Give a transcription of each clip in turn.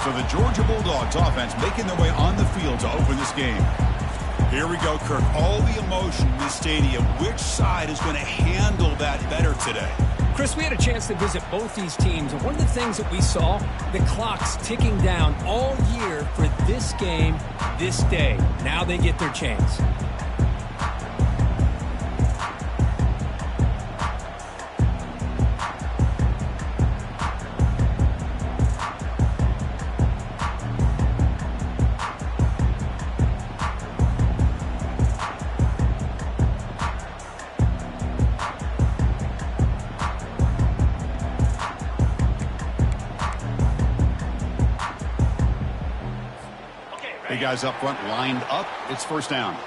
So the Georgia Bulldogs offense making their way on the field to open this game. Here we go, Kirk. All the emotion in this stadium. Which side is going to handle that better today? Chris, we had a chance to visit both these teams, and one of the things that we saw, the clock's ticking down all year for this game, this day. Now they get their chance. Guys up front lined up. It's first down.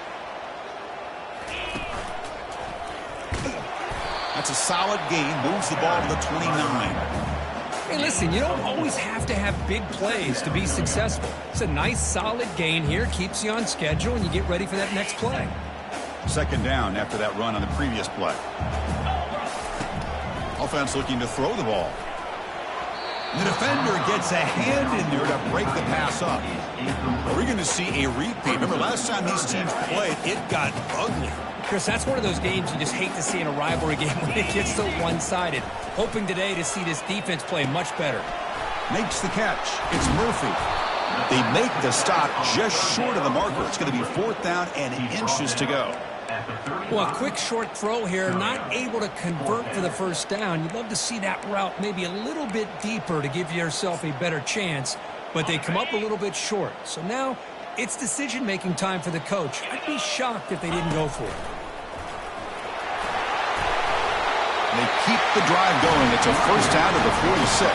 That's a solid gain. Moves the ball to the 29. Hey, listen, you don't always have to have big plays to be successful. It's a nice, solid gain here. Keeps you on schedule, and you get ready for that next play. Second down after that run on the previous play. Offense looking to throw the ball. The defender gets a hand in there to break the pass up. Are we going to see a repeat? Remember, last time these teams played, it got ugly. Chris, that's one of those games you just hate to see in a rivalry game when it gets so one-sided. Hoping today to see this defense play much better. Makes the catch. It's Murphy. They make the stop just short of the marker. It's going to be fourth down and inches to go. Well, a quick short throw here, not able to convert for the first down. You'd love to see that route maybe a little bit deeper to give yourself a better chance, but they come up a little bit short. So now it's decision-making time for the coach. I'd be shocked if they didn't go for it. They keep the drive going. It's a first down to the 46.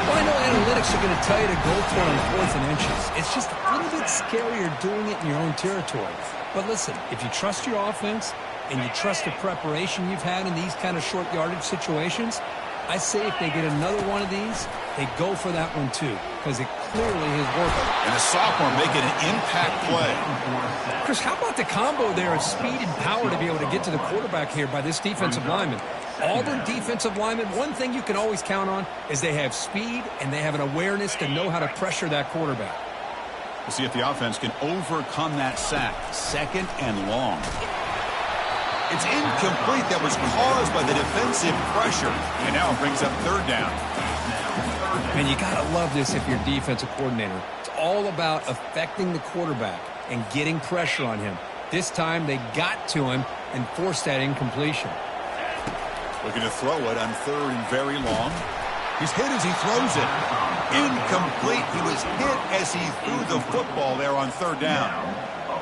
Well, I know analytics are going to tell you to go for it on fourth and inches. It's just a little bit scarier doing it in your own territory. But listen, if you trust your offense and you trust the preparation you've had in these kind of short yardage situations, I say if they get another one of these, they go for that one too, because it clearly is working. And a sophomore making an impact play. Chris, how about the combo there of speed and power to be able to get to the quarterback here by this defensive lineman? Auburn defensive linemen, one thing you can always count on is they have speed and they have an awareness to know how to pressure that quarterback. We'll see if the offense can overcome that sack. Second and long. It's incomplete. That was caused by the defensive pressure. And now it brings up third down. Man, you got to love this if you're a defensive coordinator. It's all about affecting the quarterback and getting pressure on him. This time they got to him and forced that incompletion. Looking to throw it on third and very long. He's hit as he throws it. Incomplete. He was hit as he threw the football there on third down.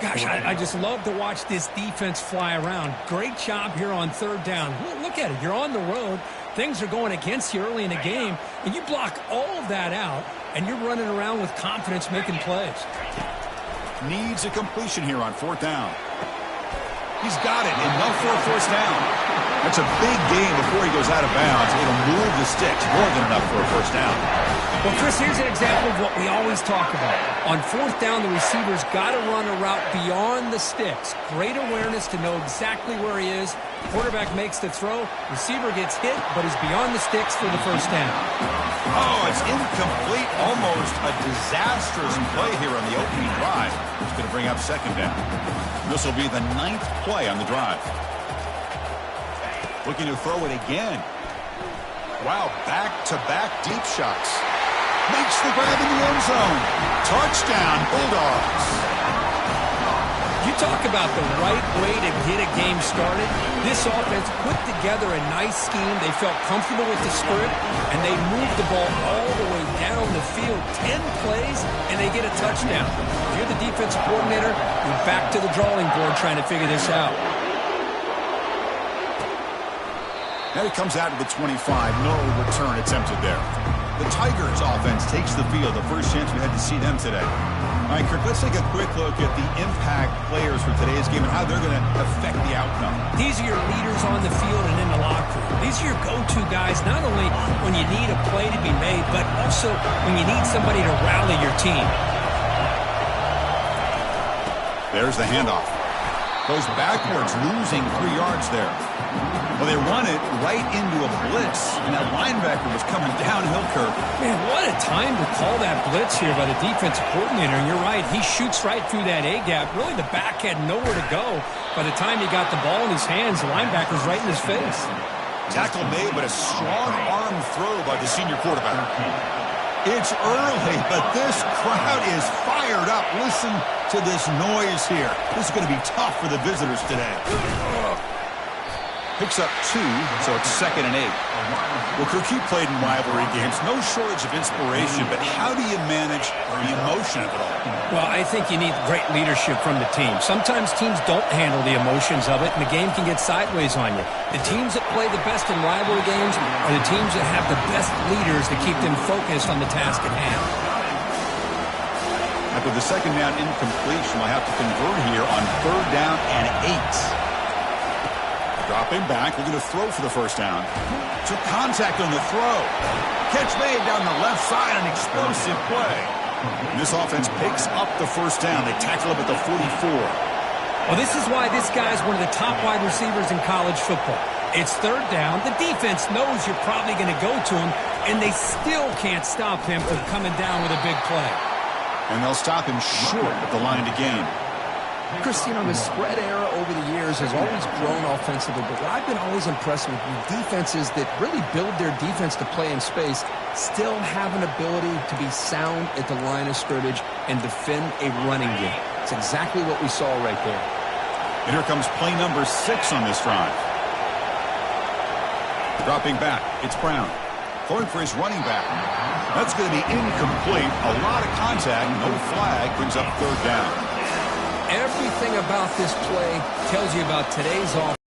Gosh, I just love to watch this defense fly around. Great job here on third down. Look at it. You're on the road. Things are going against you early in the game, and you block all of that out, and you're running around with confidence making plays. Needs a completion here on fourth down. He's got it. Enough for a first down. That's a big gain before he goes out of bounds. It'll move the sticks. More than enough for a first down. Well, Chris, here's an example of what we always talk about. On fourth down, the receiver's got to run a route beyond the sticks. Great awareness to know exactly where he is. Quarterback makes the throw. Receiver gets hit, but is beyond the sticks for the first down. Oh, it's incomplete. Almost a disastrous play here on the opening drive. It's going to bring up second down. This will be the 9th play on the drive. Looking to throw it again. Wow, back-to-back deep shots. Makes the grab in the end zone. Touchdown, Bulldogs. You talk about the right way to get a game started. This offense put together a nice scheme. They felt comfortable with the script, and they moved the ball all the way down the field. 10 plays, and they get a touchdown. If you're the defensive coordinator, you're back to the drawing board trying to figure this out. Now he comes out to the 25. No return attempted there. The Tigers offense takes the field. The first chance we had to see them today. All right, Kirk, let's take a quick look at the impact players for today's game and how they're going to affect the outcome. These are your leaders on the field and in the locker room. These are your go-to guys, not only when you need a play to be made, but also when you need somebody to rally your team. There's the handoff. Goes backwards, losing 3 yards there. Well, they run it right into a blitz, and that linebacker was coming downhill, Kirk. Man, what a time to call that blitz here by the defensive coordinator, and you're right. He shoots right through that A-gap. Really, the back had nowhere to go. By the time he got the ball in his hands, the linebacker's right in his face. Tackle made, but a strong arm throw by the senior quarterback. It's early, but this crowd is fired up. Listen to this noise here. This is going to be tough for the visitors today. Picks up 2, so it's 2nd and 8. Well, Kirk, he played in rivalry games. No shortage of inspiration, but how do you manage the emotion of it all? Well, I think you need great leadership from the team. Sometimes teams don't handle the emotions of it, and the game can get sideways on you. The teams that play the best in rivalry games are the teams that have the best leaders to keep them focused on the task at hand. After the second down incompletion, we'll have to convert here on 3rd down and 8. Dropping back, we're going to throw for the first down. Took contact on the throw. Catch made down the left side, an explosive play. And this offense picks up the first down. They tackle him at the 44. Well, this is why this guy's one of the top wide receivers in college football. It's 3rd down. The defense knows you're probably going to go to him, and they still can't stop him from coming down with a big play. And they'll stop him short at the line to gain. Chris, the spread era over the years has always grown offensively, but what I've been always impressed with defenses that really build their defense to play in space still have an ability to be sound at the line of scrimmage and defend a running game. It's exactly what we saw right there. And here comes play number 6 on this drive. Dropping back, it's Brown. Throwing for his running back. That's going to be incomplete. A lot of contact, no flag, brings up 3rd down. Everything about this play tells you about today's offense.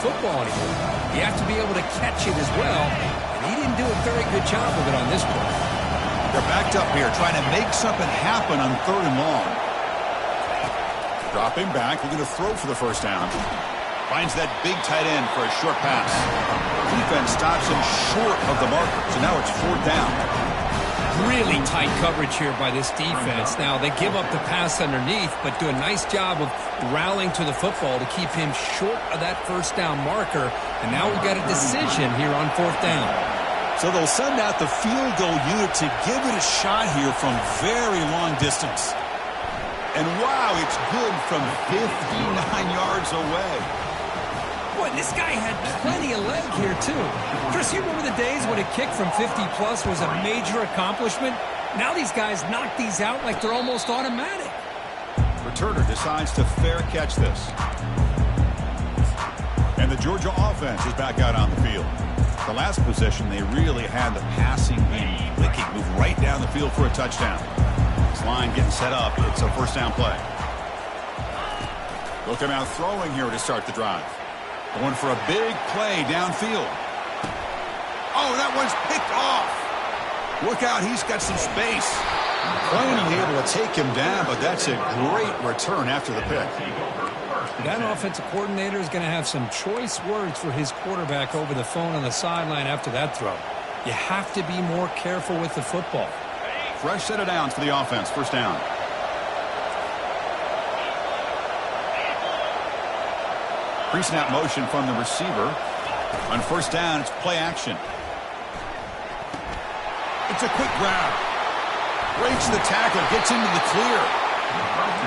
Football anymore. You have to be able to catch it as well, and he didn't do a very good job of it on this play. They're backed up here, trying to make something happen on 3rd and long. Dropping back, we're going to throw for the first down. Finds that big tight end for a short pass. Defense stops him short of the marker, so now it's 4th down. Really tight coverage here by this defense. Now, they give up the pass underneath, but do a nice job of rallying to the football to keep him short of that first down marker. And now we've got a decision here on 4th down. So they'll send out the field goal unit to give it a shot here from very long distance. And wow, it's good from 59 yards away. Boy, this guy had plenty of leg here, too. Chris, you remember the days when a kick from 50-plus was a major accomplishment? Now these guys knock these out like they're almost automatic. Returner decides to fair catch this. And the Georgia offense is back out on the field. The last possession, they really had the passing game clicking, move right down the field for a touchdown. This line getting set up. It's a first down play. Looking out throwing here to start the drive. Going for a big play downfield. Oh, that one's picked off. Look out, he's got some space. Finally able to take him down, but that's a great return after the pick. That offensive coordinator is going to have some choice words for his quarterback over the phone on the sideline after that throw. You have to be more careful with the football. Fresh set of downs for the offense. First down. Pre-snap motion from the receiver. On first down, it's play action. It's a quick grab. Breaks the tackle, gets into the clear.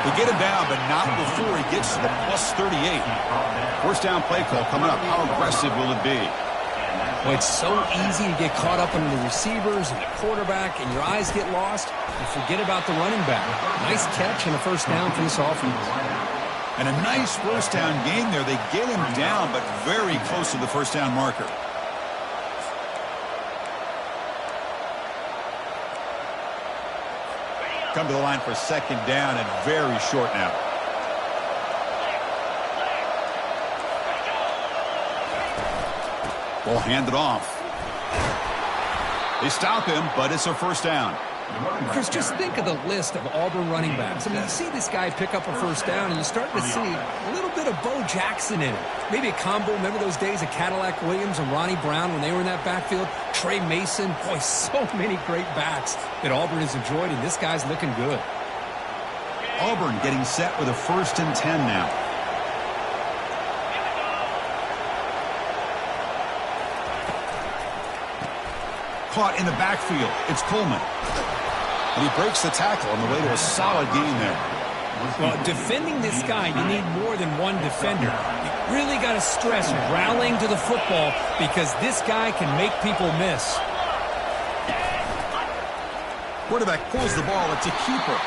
They get him down, but not before he gets to the plus 38. First down play call coming up. How aggressive will it be? Well, it's so easy to get caught up in the receivers and the quarterback, and your eyes get lost. You forget about the running back. Nice catch and a first down for this offense. And a nice first down game there. They get him down, but very close to the first down marker. Come to the line for second down and very short now. Ball handed off. They stop him, but it's a first down. Chris, just think of the list of Auburn running backs. I mean, you see this guy pick up a first down, and you're starting to see a little bit of Bo Jackson in it. Maybe a combo. Remember those days of Cadillac Williams and Ronnie Brown when they were in that backfield? Trey Mason. Boy, so many great backs that Auburn has enjoyed, and this guy's looking good. Auburn getting set with a 1st and 10 now. Caught in the backfield. It's Coleman. And he breaks the tackle on the way to a solid gain there. Well, defending this guy, you need more than one defender. You really got to stress rallying to the football because this guy can make people miss. Quarterback pulls the ball. It's a keeper.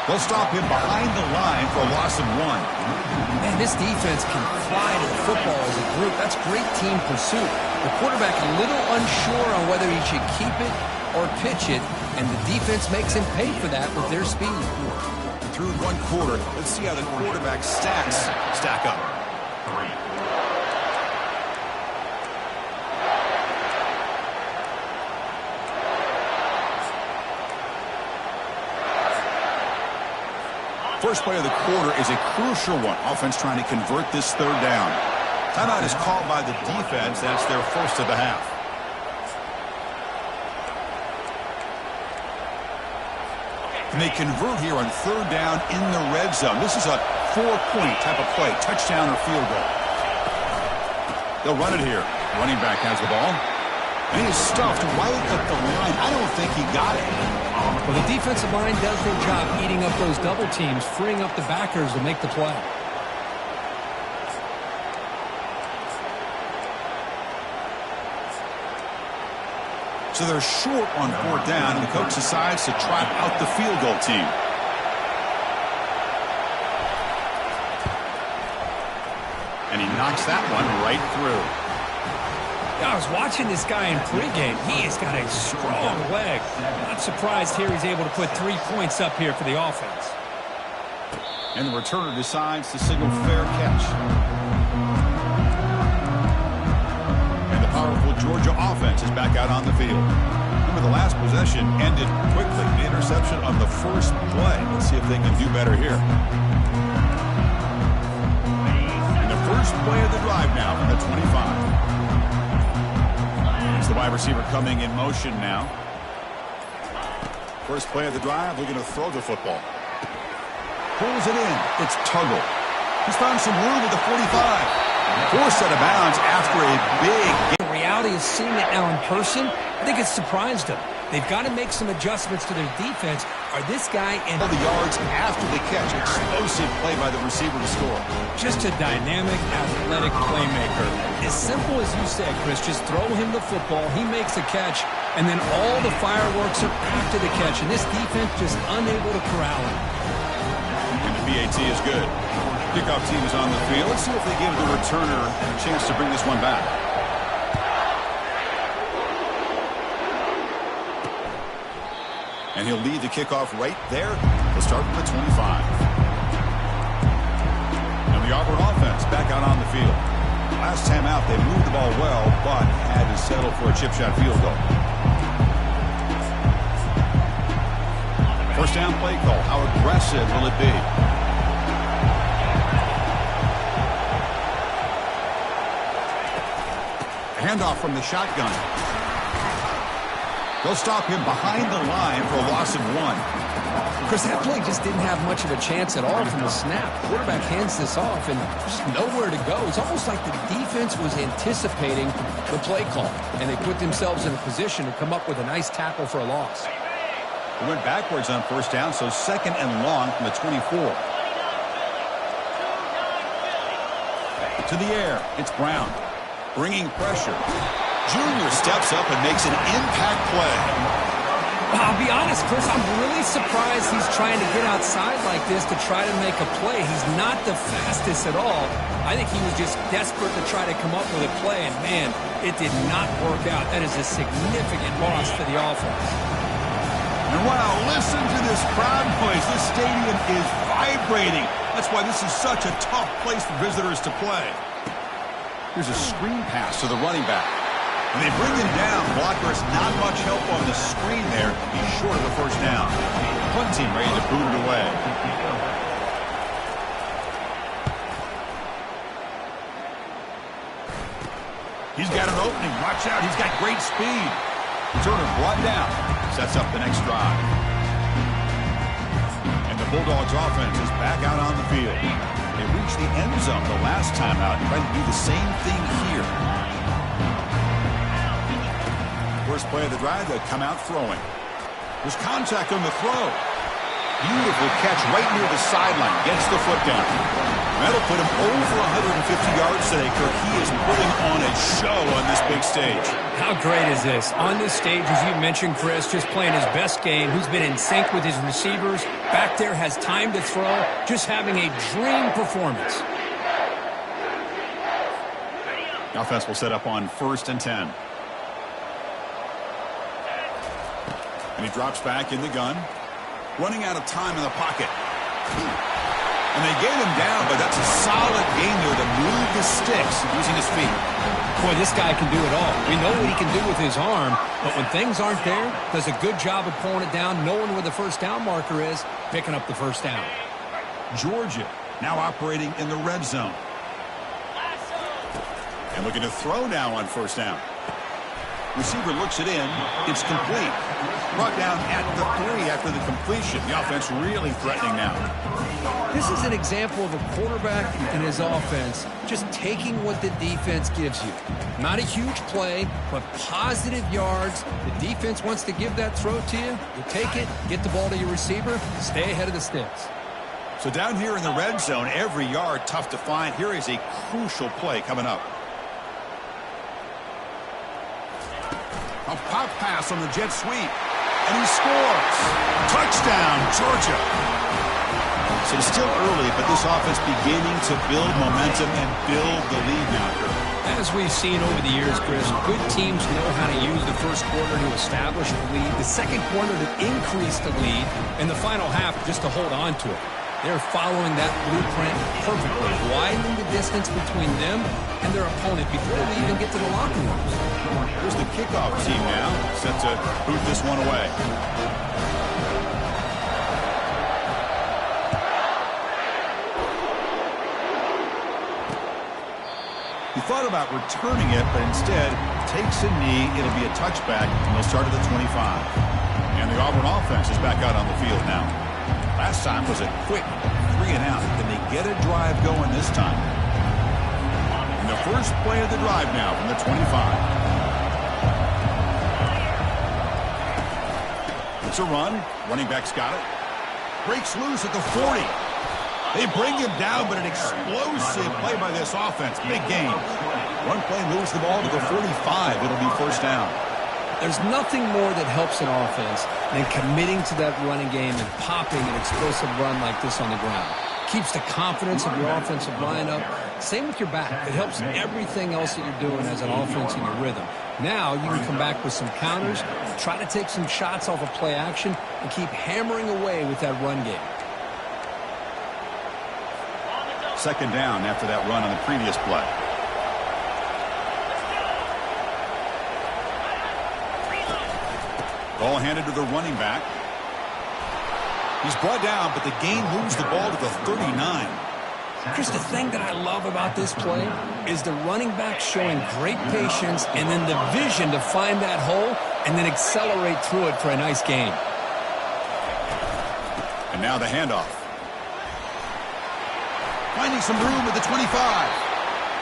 They'll stop him behind the line for a loss of 1. Man, this defense can fly to the football as a group. That's great team pursuit. The quarterback a little unsure on whether he should keep it or pitch it, and the defense makes him pay for that with their speed. Through 1 quarter, let's see how the quarterback stats stack up. First play of the quarter is a crucial one. Offense trying to convert this 3rd down. Timeout is called by the defense. That's their first of the half. And they convert here on 3rd down in the red zone. This is a 4-point type of play, touchdown or field goal. They'll run it here. Running back has the ball. And he's stuffed right at the line. I don't think he got it. Well, the defensive line does their job eating up those double teams, freeing up the backers to make the play. So they're short on 4th down, and the coach decides to trot out the field goal team. And he knocks that one right through. I was watching this guy in pregame. He has got a strong leg. Not surprised here he's able to put 3 points up here for the offense. And the returner decides to signal fair catch. And the powerful Georgia offense is back out on the field. Remember, the last possession ended quickly. The interception on the first play. Let's see if they can do better here. And the first play of the drive now from the 25. The wide receiver coming in motion now. First play of the drive, we're going to throw the football. Pulls it in. It's Tuggle. He's found some room at the 45. Forced out of bounds after a big game. The reality of seeing it now in person, I think it's surprised them. They've got to make some adjustments to their defense. Are this guy and all the yards after the catch. Explosive play by the receiver to score. Just a dynamic, athletic playmaker. As simple as you said, Chris, just throw him the football, he makes a catch, and then all the fireworks are after the catch, and this defense just unable to corral him. And the PAT is good. Kickoff team is on the field. Let's see if they give the returner a chance to bring this one back. And he'll lead the kickoff right there. We'll start from the 25. And the Auburn offense back out on the field. Last time out, they moved the ball well, but had to settle for a chip shot field goal. First down play call. How aggressive will it be? Handoff from the shotgun. They'll stop him behind the line for a loss of 1. Chris, that play just didn't have much of a chance at all from the snap. Quarterback hands this off, and there's nowhere to go. It's almost like the defense was anticipating the play call, and they put themselves in a position to come up with a nice tackle for a loss. They went backwards on first down, so 2nd and long from the 24. To the air, it's Brown. Bringing pressure. Junior steps up and makes an impact play. I'll be honest, Chris, I'm really surprised he's trying to get outside like this to try to make a play. He's not the fastest at all. I think he was just desperate to try to come up with a play, and man, it did not work out. That is a significant loss for the offense. And wow, listen to this crowd noise. This stadium is vibrating. That's why this is such a tough place for visitors to play. Here's a screen pass to the running back. And they bring him down. Blockers not much help on the screen there. He's short of the first down. Punt team ready to boot it away. He's got an opening. Watch out. He's got great speed. Turner brought down. Sets up the next drive. And the Bulldogs offense is back out on the field. They reached the end zone the last time out and tried to do the same thing here. First play of the drive, they'll come out throwing. There's contact on the throw. Beautiful catch right near the sideline. Gets the foot down. That'll put him over 150 yards today, Kirk. He is putting on a show on this big stage. How great is this? On this stage, as you mentioned, Chris, just playing his best game. He's been in sync with his receivers. Back there, has time to throw. Just having a dream performance. The offense will set up on 1st and 10. And he drops back in the gun. Running out of time in the pocket. And they gave him down, but that's a solid game there to move the sticks using his feet. Boy, this guy can do it all. We know what he can do with his arm, but when things aren't there, does a good job of pulling it down, knowing where the first down marker is, picking up the first down. Georgia now operating in the red zone. And looking to throw now on 1st down. Receiver looks it in. It's complete. Brought down at the 3 after the completion. The offense really threatening now. This is an example of a quarterback and his offense just taking what the defense gives you. Not a huge play, but positive yards. The defense wants to give that throw to you. You take it, get the ball to your receiver, stay ahead of the sticks. So down here in the red zone, every yard tough to find. Here is a crucial play coming up. A pop pass on the jet sweep. And he scores. Touchdown, Georgia. So it's still early, but this offense beginning to build momentum and build the lead now. As we've seen over the years, Chris, good teams know how to use the first quarter to establish the lead, the second quarter to increase the lead, and the final half just to hold on to it. They're following that blueprint perfectly, widening the distance between them and their opponent before they even get to the locker rooms. Here's the kickoff team now, set to boot this one away. He thought about returning it, but instead takes a knee. It'll be a touchback, and they'll start at the 25. And the Auburn offense is back out on the field now. Last time was a quick 3 and out. Can they get a drive going this time? And the first play of the drive now from the 25. It's a run. Running back's got it. Breaks loose at the 40. They bring him down, but an explosive play by this offense. Big game. One play moves the ball to the 45. It'll be 1st down. There's nothing more that helps an offense than committing to that running game and popping an explosive run like this on the ground. Keeps the confidence of your offensive lineup. Same with your back. It helps everything else that you're doing as an offense in your rhythm. Now you can come back with some counters, try to take some shots off of play action, and keep hammering away with that run game. 2nd down after that run on the previous play. Ball handed to the running back. He's brought down, but the gain moves the ball to the 39. Chris, the thing that I love about this play is the running back showing great patience and then the vision to find that hole and then accelerate through it for a nice gain. And now the handoff. Finding some room at the 25.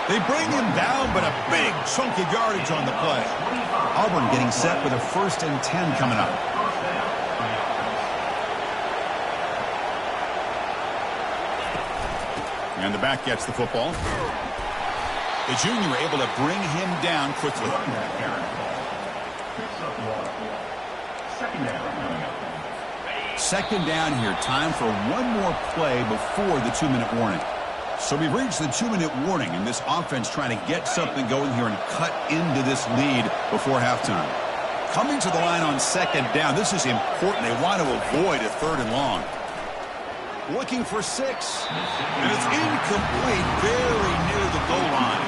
They bring him down, but a big chunk of yardage on the play. Auburn getting set with a 1st and 10 coming up. And the back gets the football. The junior able to bring him down quickly. 2nd down here. Time for one more play before the 2-minute warning. So we've reached the 2-minute warning, and this offense trying to get something going here and cut into this lead before halftime. Coming to the line on 2nd down. This is important. They want to avoid a 3rd and long. Looking for 6. And it's incomplete, very near the goal line.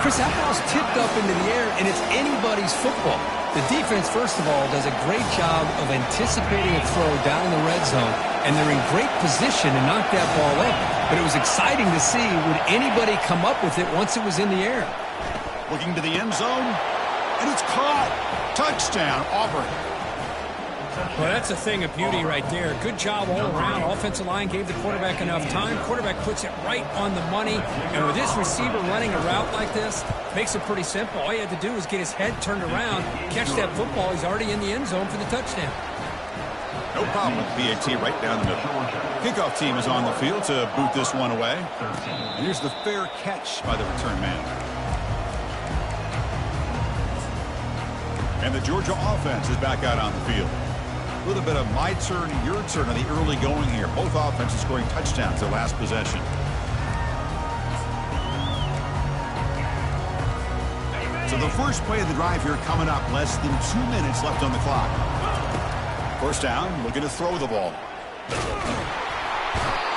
Chris, that ball's tipped up into the air, and it's anybody's football. The defense, first of all, does a great job of anticipating a throw down in the red zone, and they're in great position to knock that ball up. But it was exciting to see, would anybody come up with it once it was in the air? Looking to the end zone, and it's caught. Touchdown, Auburn. Well, that's a thing of beauty right there. Good job all around. Offensive line gave the quarterback enough time. Quarterback puts it right on the money. And with this receiver running a route like this, makes it pretty simple. All you had to do was get his head turned around, catch that football. He's already in the end zone for the touchdown. No problem with PAT right down the middle. Kickoff team is on the field to boot this one away. And here's the fair catch by the return man. And the Georgia offense is back out on the field. A little bit of my turn, your turn on the early going here. Both offenses scoring touchdowns their last possession. So the first play of the drive here coming up. Less than 2 minutes left on the clock. First down, looking to throw the ball.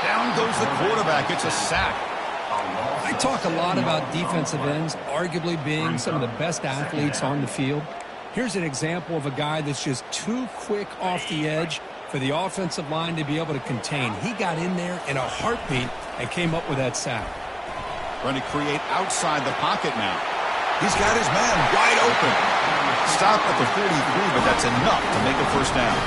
Down goes the quarterback. It's a sack. I talk a lot about defensive ends arguably being some of the best athletes on the field. Here's an example of a guy that's just too quick off the edge for the offensive line to be able to contain. He got in there in a heartbeat and came up with that sack. Trying to create outside the pocket now. He's got his man wide open. Stop at the 43, but that's enough to make a first down.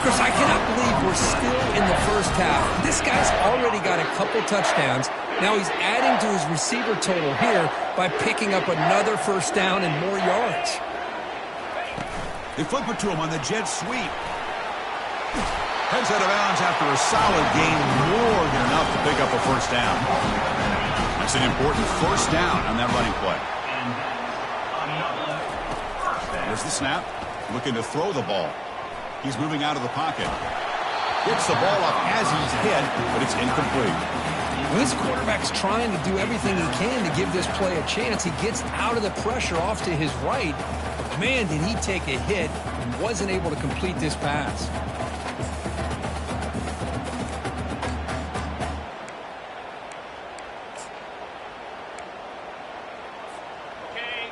Chris, I cannot believe we're still in the first half. This guy's already got a couple touchdowns. Now he's adding to his receiver total here by picking up another first down and more yards. They flip it to him on the jet sweep. Heads out of bounds after a solid gain, more than enough to pick up a first down. That's an important first down on that running play. There's the snap. Looking to throw the ball. He's moving out of the pocket. Gets the ball up as he's hit, but it's incomplete. Well, this quarterback's trying to do everything he can to give this play a chance. He gets out of the pressure off to his right. But man, did he take a hit and wasn't able to complete this pass.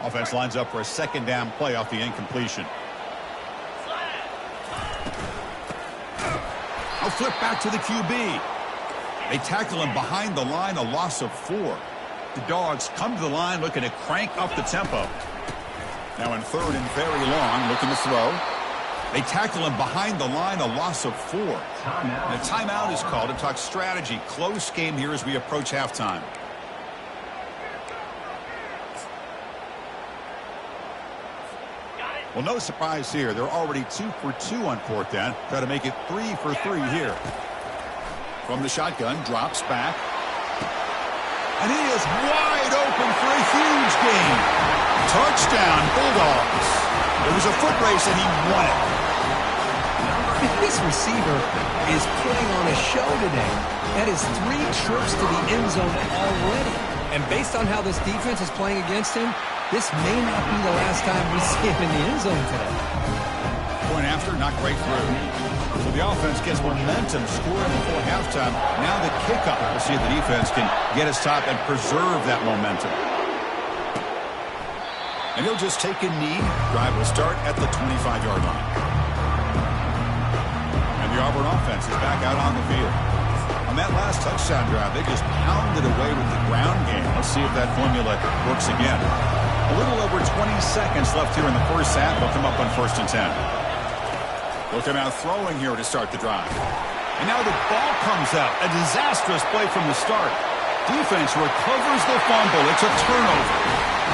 Offense lines up for a second down play off the incompletion. A flip back to the QB. They tackle him behind the line, a loss of 4. The Dogs come to the line looking to crank up the tempo. Now in third and very long, looking to throw. They tackle him behind the line, a loss of 4. And a timeout is called to talk strategy. Close game here as we approach halftime. Well, no surprise here. They're already 2 for 2 on fourth down. Try to make it 3 for 3 here. From the shotgun, drops back. And he is wide open for a huge gain. Touchdown, Bulldogs. It was a foot race and he won it. This receiver is putting on a show today. That is 3 trips to the end zone already. And based on how this defense is playing against him, this may not be the last time we see him in the end zone today. Point after, not great through. So the offense gets momentum, scoring before halftime. Now the kickoff. We'll see if the defense can get his top and preserve that momentum. And he'll just take a knee. Drive will start at the 25-yard line. And the Auburn offense is back out on the field. On that last touchdown drive, they just pounded away with the ground game. Let's see if that formula works again. A little over 20 seconds left here in the first half. They'll come up on 1st and 10. Looking out throwing here to start the drive. And now the ball comes out. A disastrous play from the start. Defense recovers the fumble. It's a turnover.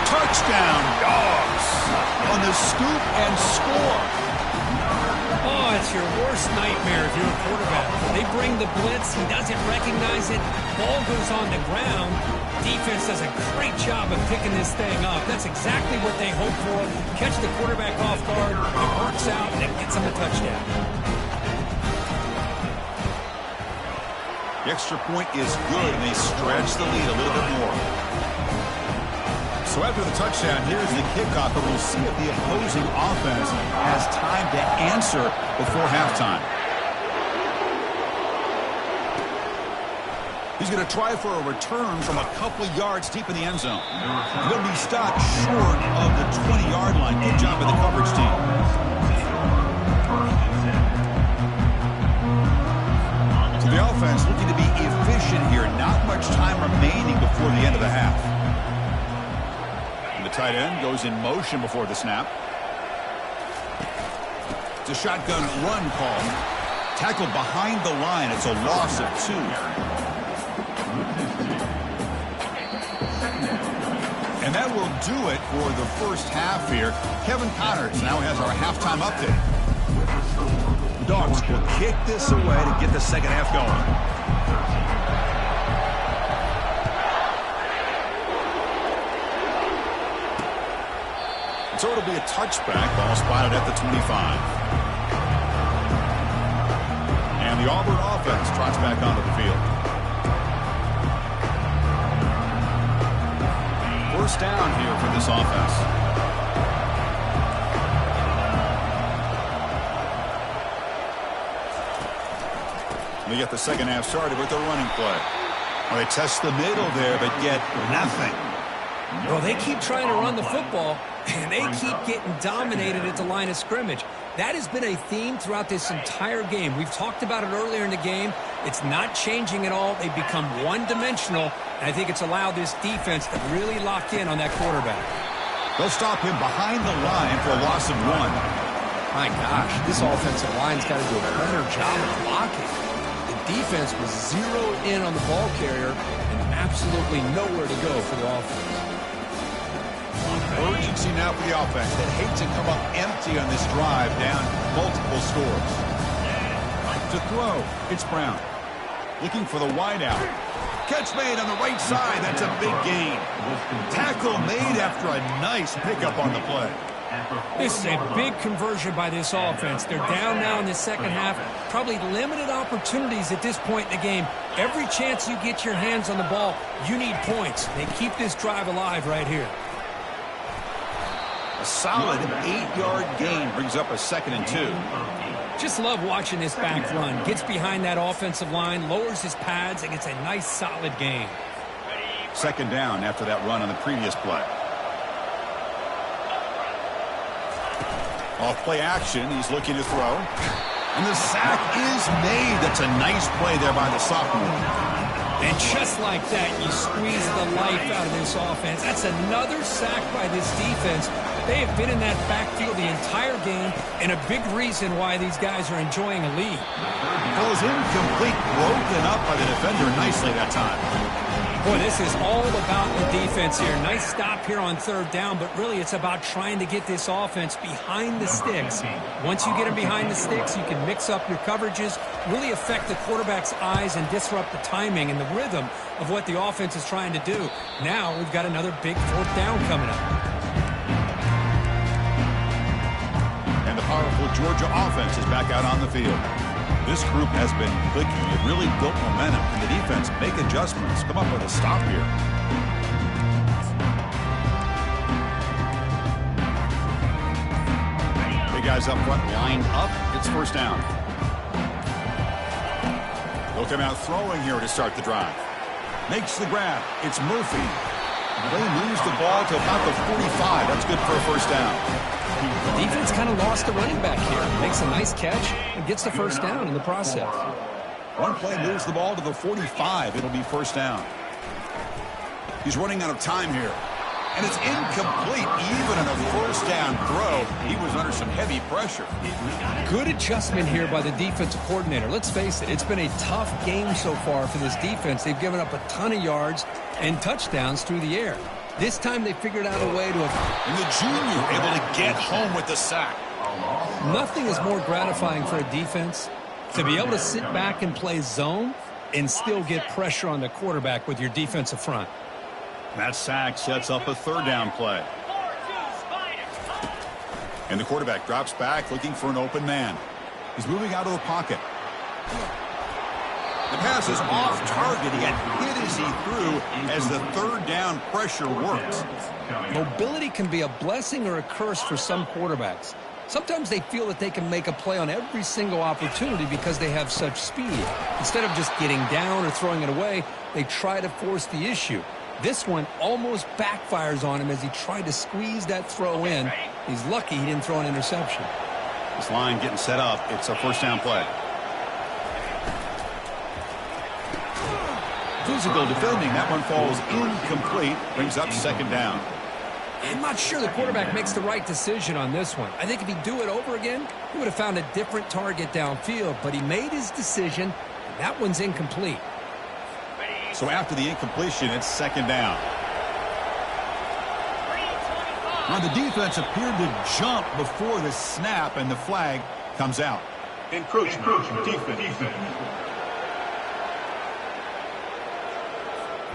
Touchdown, Dogs. On the scoop and score. Oh, it's your worst nightmare if you're a quarterback. They bring the blitz. He doesn't recognize it. Ball goes on the ground. Defense does a great job of picking this thing up. That's exactly what they hope for. Catch the quarterback off guard. It works out, and it gets him a touchdown. The extra point is good, and they stretch the lead a little bit more. So after the touchdown, here's the kickoff, and we'll see if the opposing offense has time to answer before halftime. He's going to try for a return from a couple of yards deep in the end zone. He's going to be stopped short of the 20-yard line. Good job by the coverage team. So the offense looking to be efficient here. Not much time remaining before the end of the half. And the tight end goes in motion before the snap. It's a shotgun run call. Tackled behind the line. It's a loss of 2. And that will do it for the first half here. Kevin Connors now has our halftime update. The Dogs will kick this away to get the second half going. So it'll be a touchback. Ball spotted at the 25. And the Auburn offense trots back onto the field. First down here for this offense. They get the second half started with the running play. Well, they test the middle there, but get nothing. Well, they keep trying to run the football, and they keep getting dominated at the line of scrimmage. That has been a theme throughout this entire game. We've talked about it earlier in the game. It's not changing at all. They've become one-dimensional, and I think it's allowed this defense to really lock in on that quarterback. They'll stop him behind the line for a loss of 1. My gosh, this offensive line's got to do a better job of blocking. The defense was zeroed in on the ball carrier and absolutely nowhere to go for the offense. Urgency now for the offense that hate to come up empty on this drive down multiple scores. To throw, it's Brown. Looking for the wideout. Catch made on the right side. That's a big gain. Tackle made after a nice pickup on the play. This is a big conversion by this offense. They're down now in the second half. Probably limited opportunities at this point in the game. Every chance you get your hands on the ball, you need points. They keep this drive alive right here. A solid 8-yard gain brings up a 2nd and 2. Just love watching this back run. Gets behind that offensive line, lowers his pads, and gets a nice solid gain. Second down after that run on the previous play. Off play action, he's looking to throw. And the sack is made. That's a nice play there by the sophomore. And just like that, you squeeze the life out of this offense. That's another sack by this defense. They have been in that backfield the entire game, and a big reason why these guys are enjoying a lead. Goes incomplete, broken up by the defender nicely that time. Boy, this is all about the defense here. Nice stop here on third down, but really it's about trying to get this offense behind the sticks. Once you get them behind the sticks, you can mix up your coverages, really affect the quarterback's eyes and disrupt the timing and the rhythm of what the offense is trying to do. Now we've got another big fourth down coming up. And the powerful Georgia offense is back out on the field. This group has been clicking. It really built momentum, and the defense make adjustments. Come up with a stop here. Big guys up front, lined up. It's first down. They'll come out throwing here to start the drive. Makes the grab. It's Murphy. They moves the ball to about the 45. That's good for a first down. The defense kind of lost the running back here. Makes a nice catch and gets the first down in the process. One play moves the ball to the 45. It'll be first down. He's running out of time here. And it's incomplete. Even in a first down throw, he was under some heavy pressure. Good adjustment here by the defensive coordinator. Let's face it, it's been a tough game so far for this defense. They've given up a ton of yards and touchdowns through the air. This time they figured out a way to... And the junior able to get home with the sack. Nothing is more gratifying for a defense to be able to sit back and play zone and still get pressure on the quarterback with your defensive front. That sack sets up a third down play. And the quarterback drops back looking for an open man. He's moving out of the pocket. The pass is off target. He got hit as he threw as the third down pressure works. Mobility can be a blessing or a curse for some quarterbacks. Sometimes they feel that they can make a play on every single opportunity because they have such speed. Instead of just getting down or throwing it away, they try to force the issue. This one almost backfires on him as he tried to squeeze that throw in. He's lucky he didn't throw an interception. This line getting set up. It's a first down play. Physical defending. That one falls incomplete. Brings up second down. I'm not sure the quarterback makes the right decision on this one. I think if he'd do it over again, he would have found a different target downfield, but he made his decision, and that one's incomplete. So after the incompletion, it's second down. Now the defense appeared to jump before the snap, and the flag comes out. Encroachment. Defense.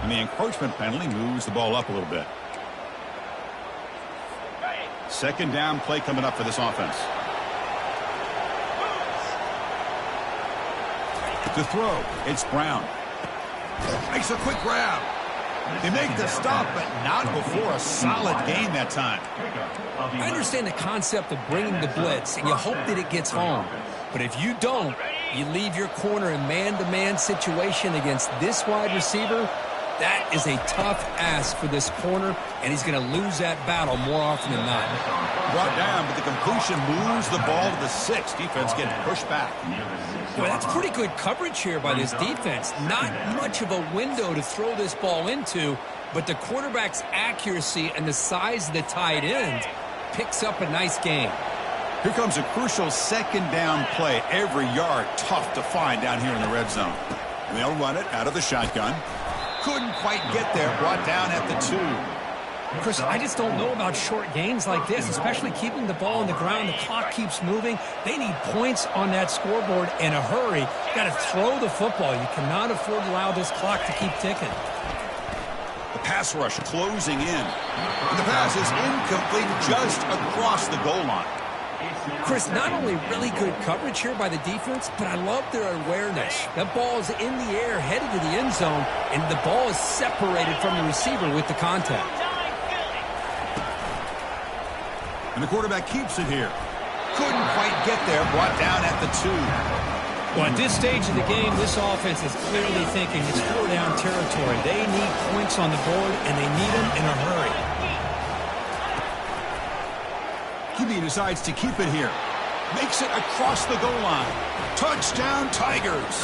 And the encroachment penalty moves the ball up a little bit. Second down play coming up for this offense. To throw, it's Brown. Makes a quick grab. They make the stop, but not before a solid gain that time. I understand the concept of bringing the blitz, and you hope that it gets home. But if you don't, you leave your corner in man-to-man situation against this wide receiver. That is a tough ask for this corner, and he's going to lose that battle more often than not. Brought down, but the completion moves the ball to the 6. Defense getting pushed back. Well, that's pretty good coverage here by this defense. Not much of a window to throw this ball into, but the quarterback's accuracy and the size of the tight end picks up a nice gain. Here comes a crucial second down play. Every yard tough to find down here in the red zone. And they'll run it out of the shotgun. Couldn't quite get there. Brought down at the 2. Chris, I just don't know about short gains like this, especially keeping the ball on the ground. The clock keeps moving. They need points on that scoreboard in a hurry. You got to throw the football. You cannot afford to allow this clock to keep ticking. The pass rush closing in. And the pass is incomplete just across the goal line. Chris, not only really good coverage here by the defense, but I love their awareness. That ball is in the air, headed to the end zone, and the ball is separated from the receiver with the contact. And the quarterback keeps it here. Couldn't quite get there. Brought down at the 2. Well, at this stage of the game, this offense is clearly thinking it's 4-down territory. They need points on the board, and they need them in a hurry. QB decides to keep it here. Makes it across the goal line. Touchdown, Tigers.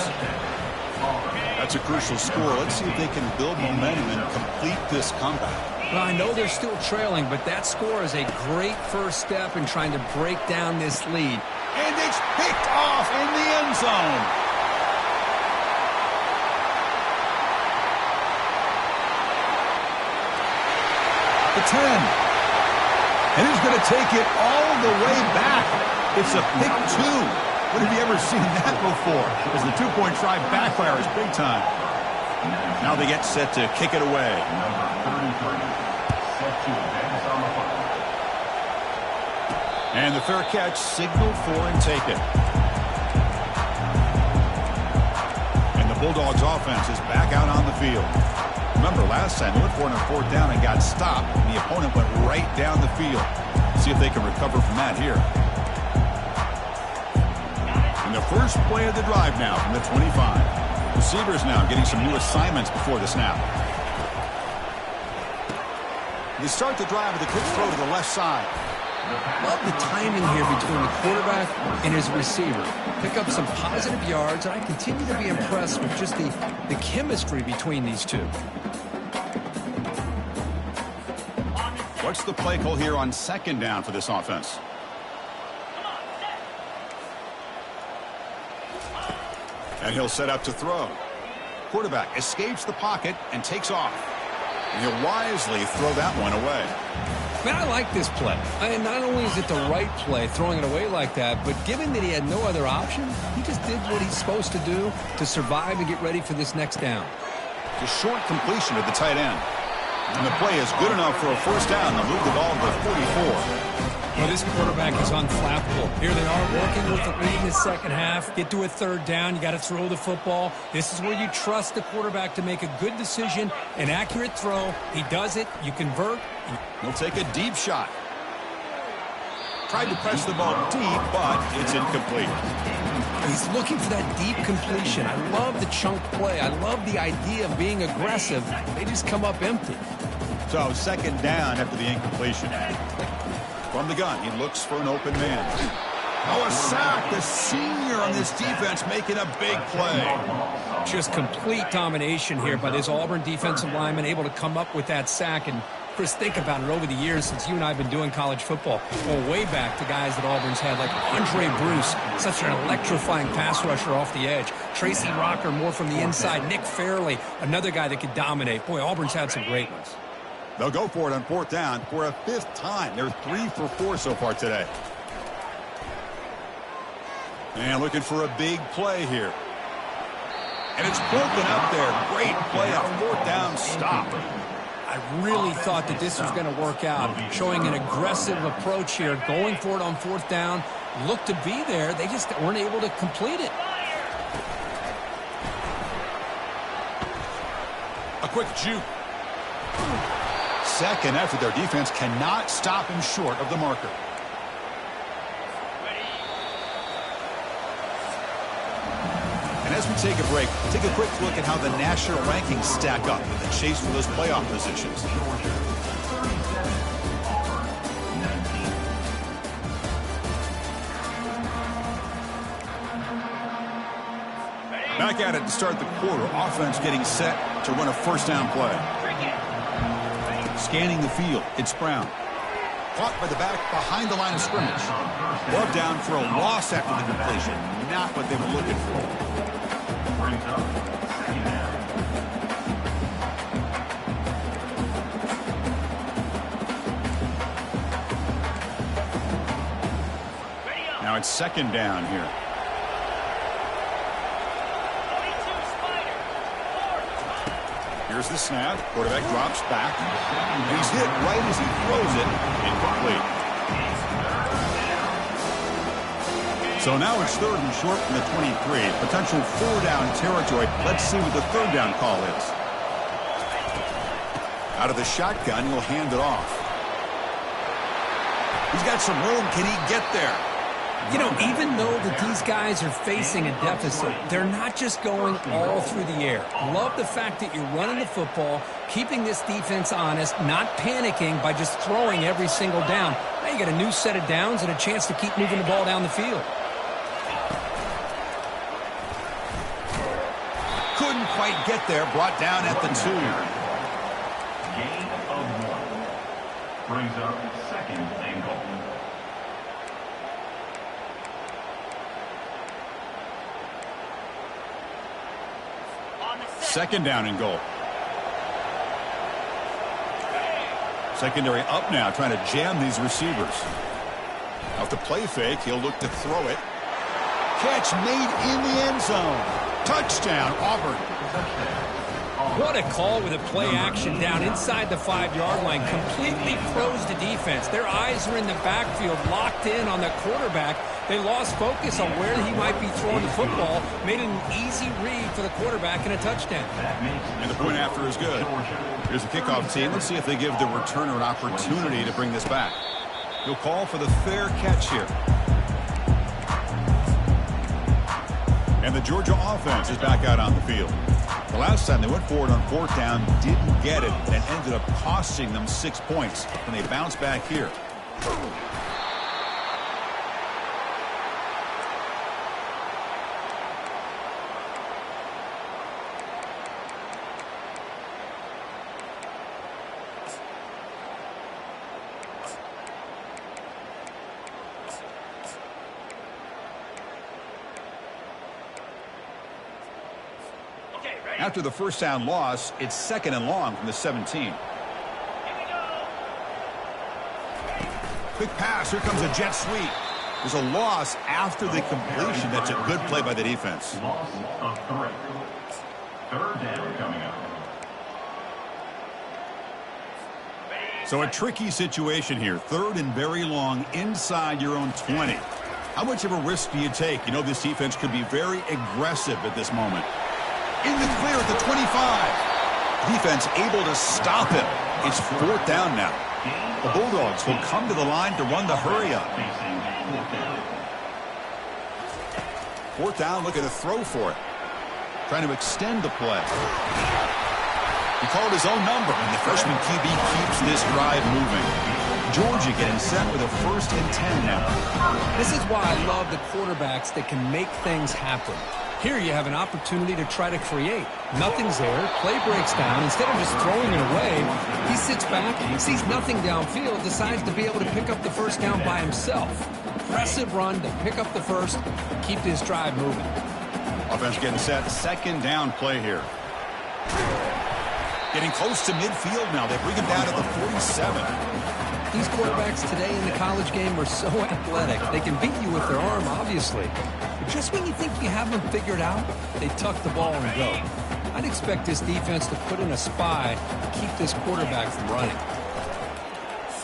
That's a crucial score. Let's see if they can build momentum and complete this comeback. Well, I know they're still trailing, but that score is a great first step in trying to break down this lead. And it's picked off in the end zone. The 10. And he's going to take it all the way back. It's a pick 2. When have you ever seen that before? As the two-point try backfires big time. Now they get set to kick it away. And the fair catch signaled for and taken. And the Bulldogs offense is back out on the field. Remember, last time they went for it on 4th down and got stopped. And the opponent went right down the field. See if they can recover from that here. And the first play of the drive now from the 25. Receivers now getting some new assignments before the snap. They start the drive with a quick throw to the left side. Love the timing here between the quarterback and his receiver. Pick up some positive yards, and I continue to be impressed with just the chemistry between these two. What's the play call here on second down for this offense? And he'll set up to throw. Quarterback escapes the pocket and takes off. And he'll wisely throw that one away. Man, I like this play. Not only is it the right play, throwing it away like that, but given that he had no other option, he just did what he's supposed to do to survive and get ready for this next down. It's a short completion to the tight end. And the play is good enough for a first down to move the ball to 44. Well, this quarterback is unflappable. Here they are working with the lead in the second half. Get to a 3rd down. You got to throw the football. This is where you trust the quarterback to make a good decision, an accurate throw. He does it. You convert. He'll take a deep shot. Tried to press the ball deep, but it's incomplete. He's looking for that deep completion. I love the chunk play. I love the idea of being aggressive. They just come up empty. So second down after the incompletion. From the gun, he looks for an open man. Oh, a sack. The senior on this defense making a big play. Just complete domination here by this Auburn defensive lineman, able to come up with that sack and Chris, think about it. Over the years since you and I have been doing college football, well, way back to guys that Auburn's had like Andre Bruce, such an electrifying pass rusher off the edge. Tracy Rocker, more from the inside. Nick Fairley, another guy that could dominate. Boy, Auburn's had some great ones. They'll go for it on 4th down for a 5th time. They're 3 for 4 so far today. And looking for a big play here. And it's broken up there. Great play on 4th down stop. I really thought that this was going to work out, showing an aggressive approach here, going for it on 4th down. Looked to be there. They just weren't able to complete it. A quick juke. Second effort. Their defense cannot stop him short of the marker. And as we take a break, take a quick look at how the national rankings stack up in the chase for those playoff positions. Back at it to start the quarter. Offense getting set to run a 1st down play. Scanning the field. It's Brown. Caught by the back behind the line of scrimmage. Love down for a loss after the completion. Not what they were looking for. Now it's 2nd down here. Here's the snap. Quarterback drops back. And he's hit right as he throws it. Incomplete. So now it's 3rd and short from the 23. Potential 4-down territory. Let's see what the 3rd down call is. Out of the shotgun, he'll hand it off. He's got some room. Can he get there? You know, even though that these guys are facing a deficit, they're not just going all through the air. Love the fact that you're running the football, keeping this defense honest, not panicking by just throwing every single down. Now you got a new set of downs and a chance to keep moving the ball down the field. Couldn't quite get there. Brought down at the 2. Gain of 1. Brings up 2nd and goal. 2nd down and goal. Secondary up now, trying to jam these receivers. Off the play fake, he'll look to throw it. Catch made in the end zone. Touchdown, Auburn. What a call with a play action down inside the 5-yard line. Completely froze the defense. Their eyes are in the backfield, locked in on the quarterback. They lost focus on where he might be throwing the football. Made an easy read for the quarterback and a touchdown. And the point after is good. Here's the kickoff team. Let's see if they give the returner an opportunity to bring this back. He'll call for the fair catch here. And the Georgia offense is back out on the field. The last time they went forward on 4th down, didn't get it, and ended up costing them 6 points. And they bounce back here. After the 1st down loss, it's 2nd and long from the 17. Quick pass. Here comes a jet sweep. There's a loss after the completion. That's a good play by the defense. Loss of 3. 3rd down coming up. So a tricky situation here. 3rd and very long inside your own 20. How much of a risk do you take? You know this defense could be very aggressive at this moment. In the clear at the 25. Defense able to stop him. It's 4th down now. The Bulldogs will come to the line to run the hurry up. 4th down, looking to throw for it. Trying to extend the play. He called his own number, and the freshman QB keeps this drive moving. Georgia getting set with a 1st and 10 now. This is why I love the quarterbacks that can make things happen. Here you have an opportunity to try to create. Nothing's there. Play breaks down. Instead of just throwing it away, he sits back, sees nothing downfield, decides to be able to pick up the first down by himself. Impressive run to pick up the first, keep this drive moving. Offense getting set. Second down play here. Getting close to midfield now. They bring him down to the 47. These quarterbacks today in the college game are so athletic. They can beat you with their arm, obviously. But just when you think you have them figured out, they tuck the ball and go. I'd expect this defense to put in a spy to keep this quarterback from running.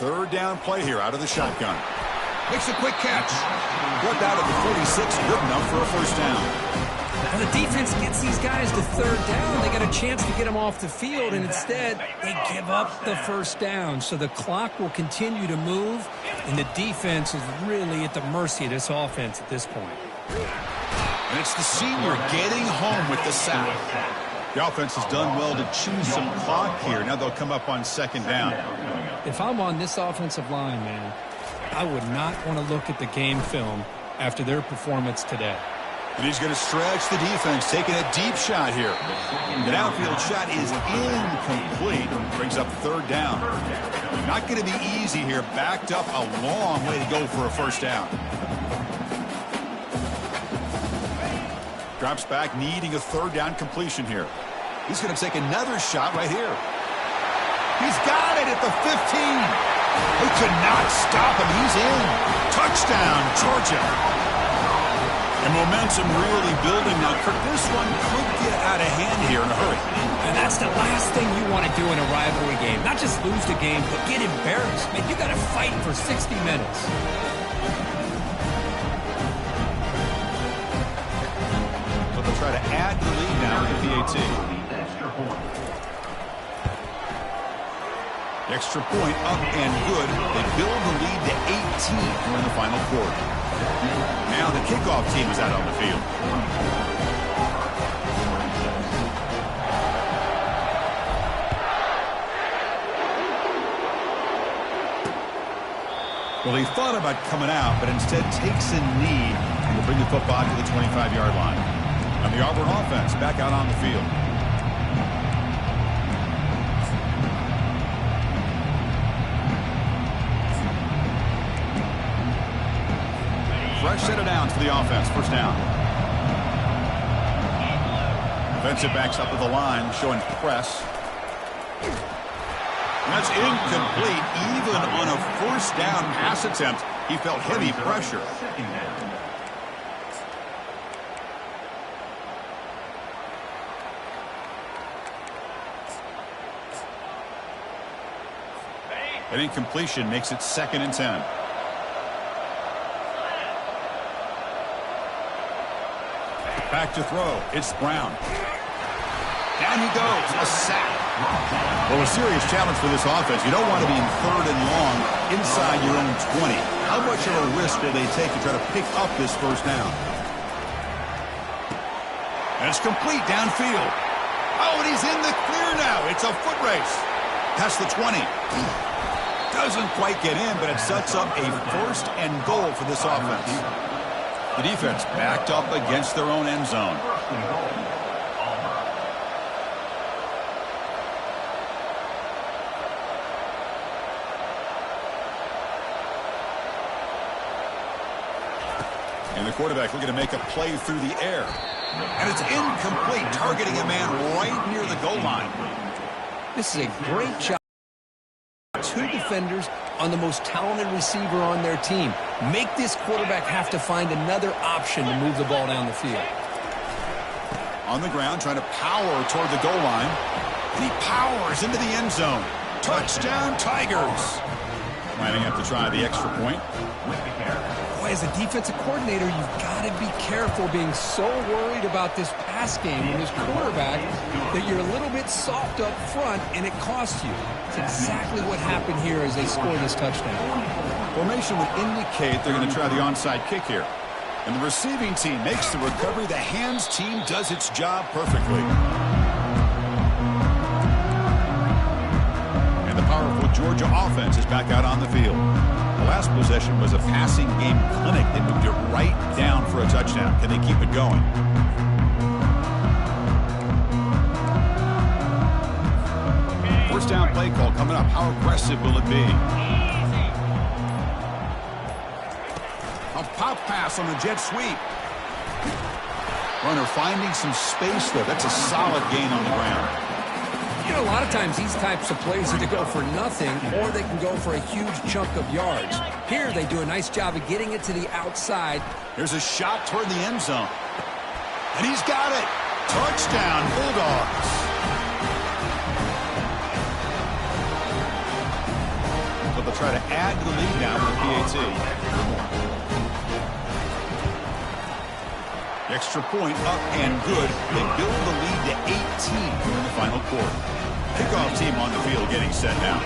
Third down play here out of the shotgun. Makes a quick catch. Brought out at the 46, good enough for a first down. Now the defense gets these guys to third down. They got a chance to get them off the field, and instead they give up the first down. So the clock will continue to move, and the defense is really at the mercy of this offense at this point. And it's the senior getting home with the sack. The offense has done well to choose some clock here. Now they'll come up on second down. If I'm on this offensive line, man, I would not want to look at the game film after their performance today. And he's going to stretch the defense, taking a deep shot here. The downfield shot is incomplete. Brings up third down. Not going to be easy here. Backed up a long way to go for a first down. Drops back, needing a third down completion here. He's going to take another shot right here. He's got it at the 15. They could not stop him. He's in. Touchdown, Georgia. And momentum really building now. Kirk, this one could get out of hand here in a hurry. And that's the last thing you want to do in a rivalry game. Not just lose the game, but get embarrassed. Man, you got to fight for 60 minutes. So they'll try to add the lead now with the PAT. Extra point up and good. They build the lead to 18 during the final quarter. Now the kickoff team is out on the field. Well, he thought about coming out, but instead takes a knee and will bring the football to the 25-yard line. And the Auburn offense back out on the field. Fresh set of downs for the offense. First down. Defensive backs up to the line, showing press. And that's incomplete. Even on a first down pass attempt, he felt heavy pressure. An incompletion makes it 2nd and 10. Back to throw. It's Brown. Down he goes. A sack. Well, a serious challenge for this offense. You don't want to be in third and long inside your own 20. How much of a risk will they take to try to pick up this first down? And it's complete downfield. Oh, and he's in the clear now. It's a foot race. Past the 20. Doesn't quite get in, but it sets up a first and goal for this offense. The defense backed up against their own end zone. And the quarterback looking to make a play through the air. And it's incomplete, targeting a man right near the goal line. This is a great job. Two defenders on the most talented receiver on their team. Make this quarterback have to find another option to move the ball down the field. On the ground, trying to power toward the goal line. And he powers into the end zone. Touchdown, Tigers. Lining up to try the extra point. Boy, as a defensive coordinator, you've got to be careful being so worried about this pass game with his quarterback that you're a little bit soft up front and it costs you. It's exactly what happened here as they score this touchdown. Formation would indicate they're going to try the onside kick here. And the receiving team makes the recovery. The hands team does its job perfectly. And the powerful Georgia offense is back out on the field. The last possession was a passing game clinic that moved it right down for a touchdown. Can they keep it going? down play call coming up. How aggressive will it be? A pop pass on the jet sweep. Runner finding some space there. That's a solid gain on the ground. You know, a lot of times these types of plays either go for nothing or they can go for a huge chunk of yards. Here they do a nice job of getting it to the outside. Here's a shot toward the end zone. And he's got it. Touchdown, Bulldogs. But they'll try to add to the lead now with the PAT. Extra point up and good. They build the lead to 18 in the final quarter. Kickoff team on the field getting set now.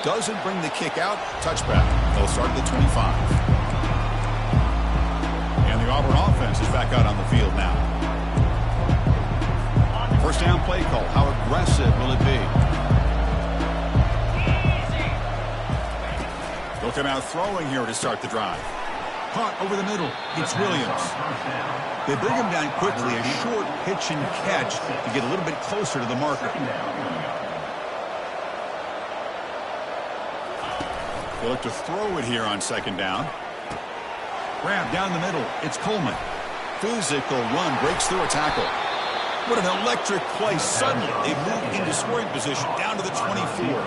Doesn't bring the kick out. Touchback. They'll start at the 25. And the Auburn offense is back out on the field now. First down play call. How aggressive will it be? They'll come out throwing here to start the drive. Caught over the middle. It's Williams. They bring him down quickly. A short pitch and catch to get a little bit closer to the marker. They look to throw it here on second down. Grab down the middle. It's Coleman. Physical run. Breaks through a tackle. What an electric play. Suddenly, they move into scoring position down to the 24.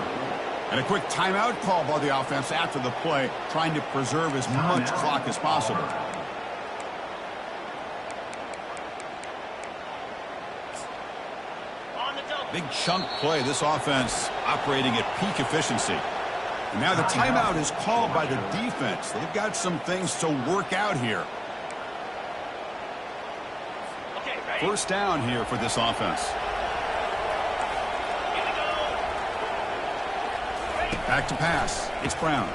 And a quick timeout call by the offense after the play, trying to preserve as much clock as possible. Big chunk play. This offense operating at peak efficiency. And now the timeout is called by the defense. They've got some things to work out here. First down here for this offense. Back to pass. It's Brown.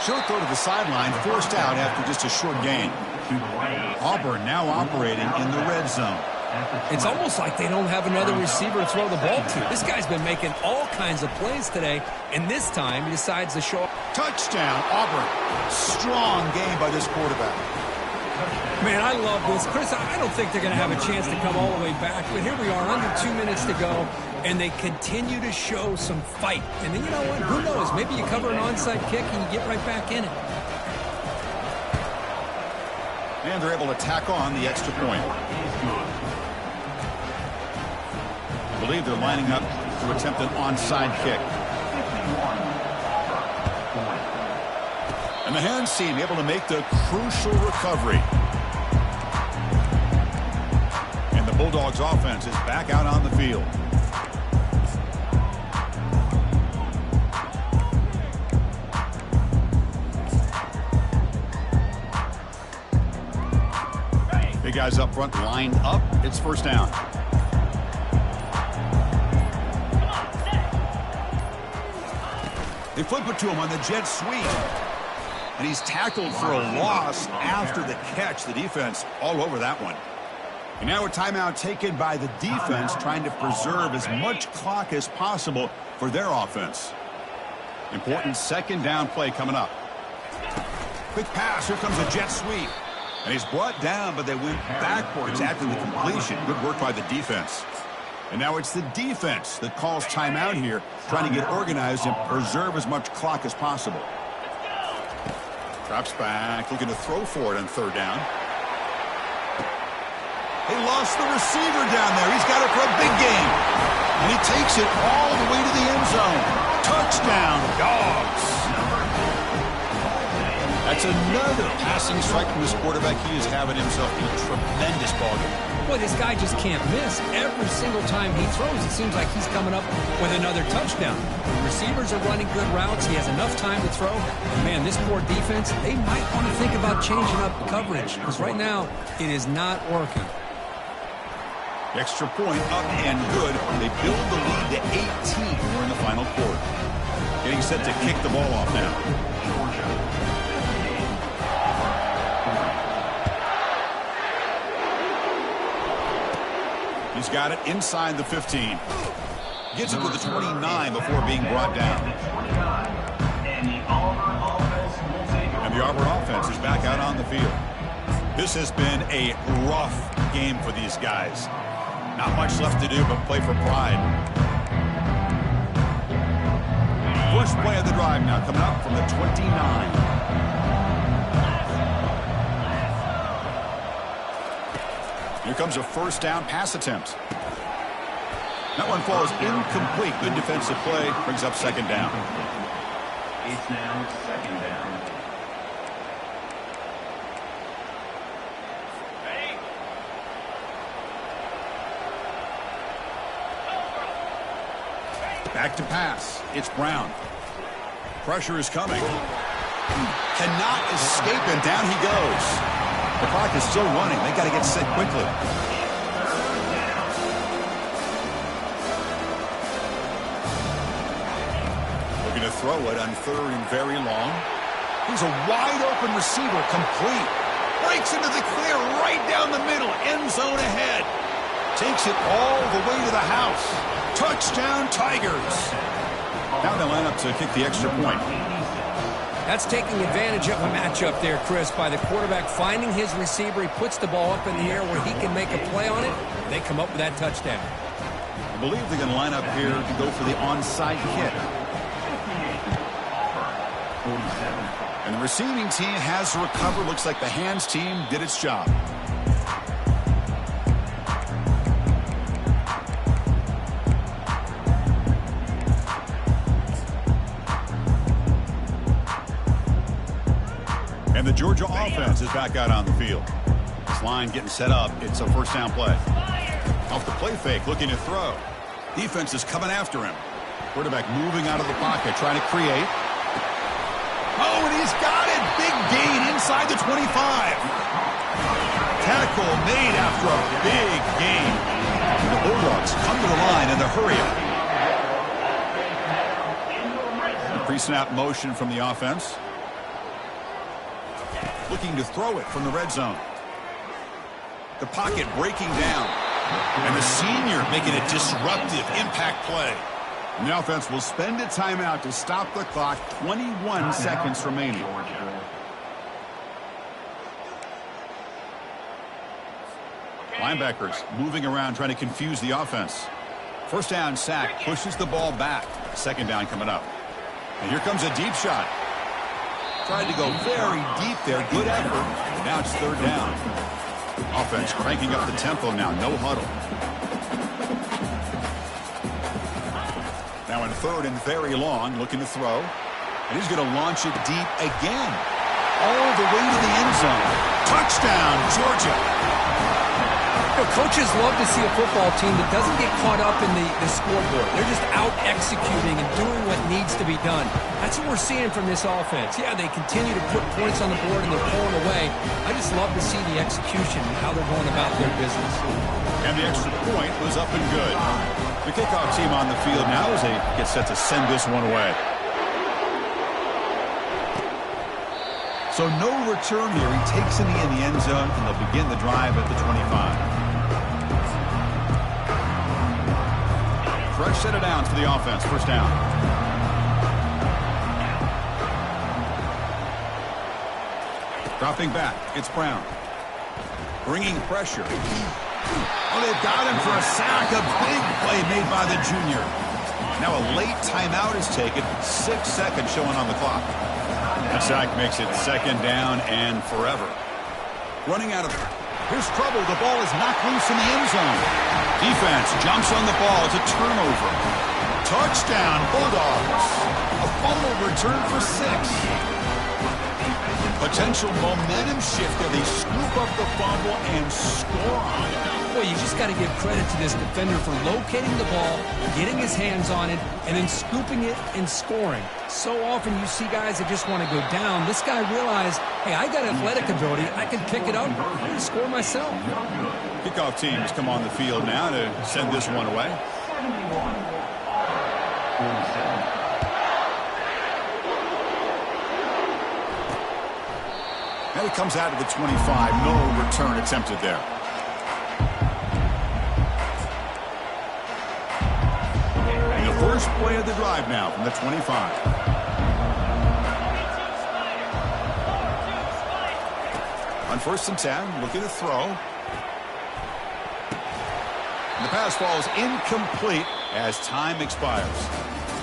Short throw to the sideline, forced out after just a short gain. Auburn now operating in the red zone. It's almost like they don't have another receiver to throw the ball to. This guy's been making all kinds of plays today, and this time he decides to show up. Touchdown, Auburn. Strong game by this quarterback. Man, I love this. Chris, I don't think they're going to have a chance to come all the way back, but here we are, under 2 minutes to go, and they continue to show some fight. And then, you know what? Who knows? Maybe you cover an onside kick and you get right back in it. And they're able to tack on the extra point. I believe they're lining up to attempt an onside kick. And the hands team able to make the crucial recovery. And the Bulldogs offense is back out on the field. Big guys up front lined up. It's first down. They flip it to him on the jet sweep. And he's tackled for a loss after the catch. The defense all over that one. And now a timeout taken by the defense, trying to preserve as much clock as possible for their offense. Important second down play coming up. Quick pass. Here comes a jet sweep. And he's brought down, but they went backwards after the completion. Good work by the defense. And now it's the defense that calls timeout here, trying to get organized and preserve as much clock as possible. Drops back, looking to throw for it on third down. They lost the receiver down there. He's got it for a big game. And he takes it all the way to the end zone. Touchdown, Dogs. That's another passing strike from this quarterback. He is having himself a tremendous ballgame. Boy, this guy just can't miss. Every single time he throws, it seems like he's coming up with another touchdown. The receivers are running good routes. He has enough time to throw. And man, this poor defense, they might want to think about changing up coverage, because right now it is not working. Extra point up and good. They build the lead to 18 during the final quarter. Getting set to kick the ball off now. He's got it inside the 15. Gets it to the 29 before being brought down. And And the Auburn offense is back out on the field. This has been a rough game for these guys. Not much left to do but play for pride. First play of the drive now coming up from the 29. Here comes a first down pass attempt. That one falls incomplete. Good defensive play. Brings up second down. It's now second down. Back to pass. It's Brown. Pressure is coming. Cannot escape, and down he goes. The clock is still running. They got to get set quickly. Looking to throw it on third and very long. He's a wide open receiver, complete. Breaks into the clear right down the middle. End zone ahead. Takes it all the way to the house. Touchdown, Tigers. Now they line up to kick the extra point. That's taking advantage of a matchup there, Chris, by the quarterback finding his receiver. He puts the ball up in the air where he can make a play on it. They come up with that touchdown. I believe they're going to line up here to go for the onside kick. And the receiving team has recovered. Looks like the hands team did its job. And the Georgia offense is back out on the field. This line getting set up. It's a first down play. Off the play fake, looking to throw. Defense is coming after him. Quarterback moving out of the pocket, trying to create. Oh, and he's got it. Big gain inside the 25. Tackle made after a big gain. The Bulldogs come to the line in the hurry up. Pre-snap motion from the offense. Looking to throw it from the red zone. The pocket breaking down. And the senior making a disruptive impact play. And the offense will spend a timeout to stop the clock. 21 seconds remaining. Linebackers moving around trying to confuse the offense. First down sack pushes the ball back. Second down coming up. And here comes a deep shot. Tried to go very deep there. Good effort. Now it's third down. Offense cranking up the tempo now. No huddle. Now in third and very long. Looking to throw. And he's going to launch it deep again. All the way to the end zone. Touchdown, Georgia. You know, coaches love to see a football team that doesn't get caught up in the scoreboard. They're just out executing and doing what needs to be done. That's what we're seeing from this offense. Yeah, they continue to put points on the board and they're pulling away. I just love to see the execution and how they're going about their business. And the extra point was up and good. The kickoff team on the field now as they get set to send this one away. So no return here. He takes it in the end zone, and they'll begin the drive at the 25. Fresh set of downs for the offense. First down. Dropping back. It's Brown. Bringing pressure. Oh, they've got him for a sack. A big play made by the junior. Now a late timeout is taken. 6 seconds showing on the clock. That sack makes it second down and forever. Running out of... Here's trouble. The ball is knocked loose in the end zone. Defense jumps on the ball. It's a turnover. Touchdown, Bulldogs. A fumble return for 6. Potential momentum shift there. They scoop up the fumble and score on it. Boy, you just got to give credit to this defender for locating the ball, getting his hands on it, and then scooping it and scoring. So often you see guys that just want to go down. This guy realized, hey, I got athletic ability. I can pick it up and score myself. Kickoff teams come on the field now to send this one away. Now he comes out of the 25. No return attempted there. First play of the drive now from the 25. first and 10, looking to throw. The pass falls incomplete as time expires.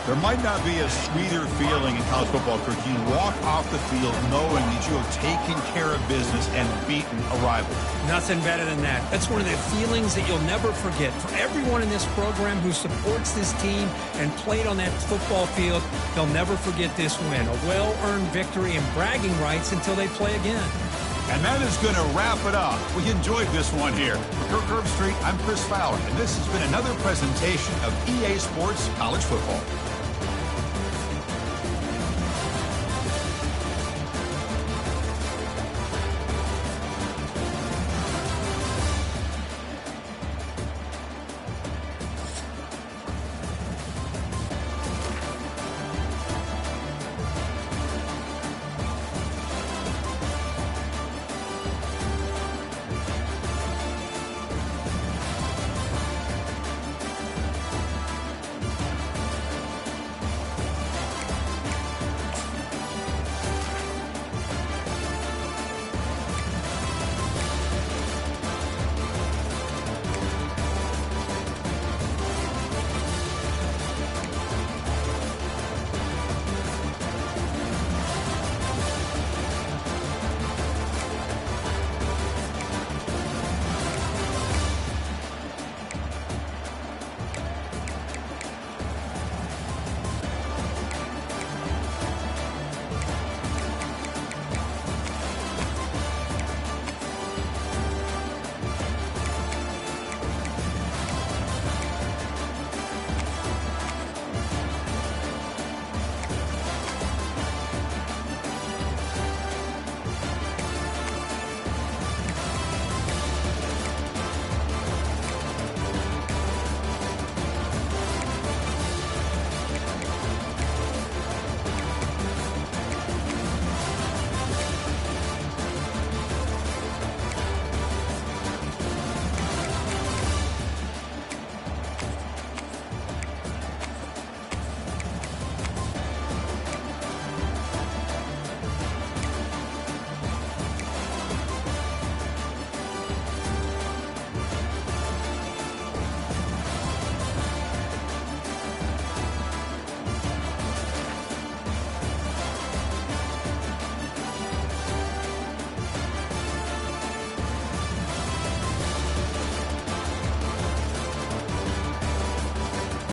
There might not be a sweeter feeling in college football, Kirk. You walk off the field knowing that you have taken care of business and beaten a rival. Nothing better than that. That's one of the feelings that you'll never forget. For everyone in this program who supports this team and played on that football field, they'll never forget this win. A well-earned victory and bragging rights until they play again. And that is going to wrap it up. We enjoyed this one here. For Kirk Herbstreit, I'm Chris Fowler, and this has been another presentation of EA Sports College Football.